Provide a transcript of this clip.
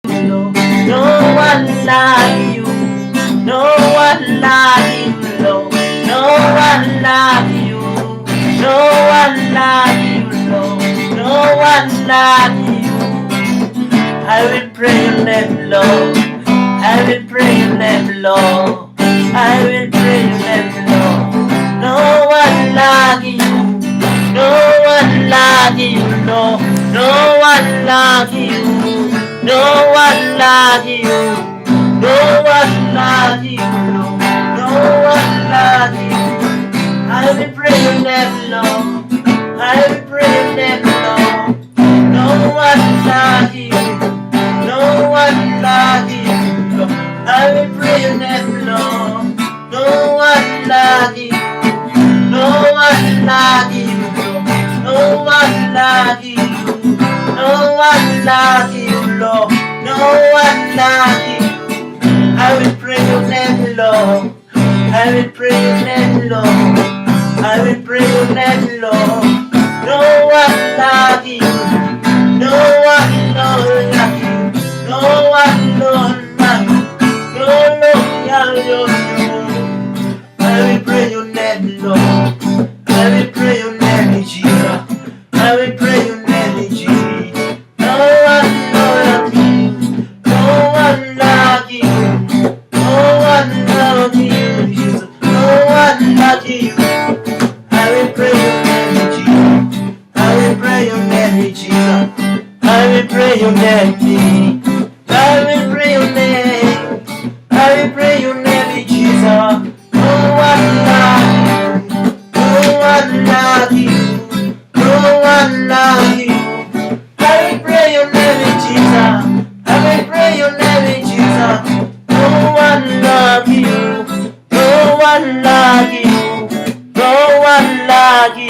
No, no one like you. No one like you, Lord. No one like you. No one like you, Lord. No one like you. I will pray your name, Lord. I will pray your name, Lord. I will pray your name, Lord. No one like you. No one like you, Lord. No one like you. No one like you. No one like you, Lord. No one like you. I will pray your name, Lord. I will pray your name, Lord. No one like you. No one like you, Lord. I will pray your name, Lord. No one like you. No one like you, Lord. No one like you. No one like you, Lord. No one like you. I will pray your name, Lord. I will pray your name, Lord. I will pray your name, Lord. No one like you. No one, Lord, like you. No one, Lord, like you. No, Lord, I will pray your name, Lord. I will pray your name, Jesus. I will pray your name, Jesus. No one, Lord, like you. No one like you. No one like you, Jesus. No one like you. I will pray your name, Jesus. I will pray your name, Jesus. I will pray your name, Jesus. I will pray your name. I will pray your name, Jesus. No one like you. No one like you. No one like you. I will pray your name, Jesus. I will pray your name, Jesus. No one like you. No one like you. No one like you.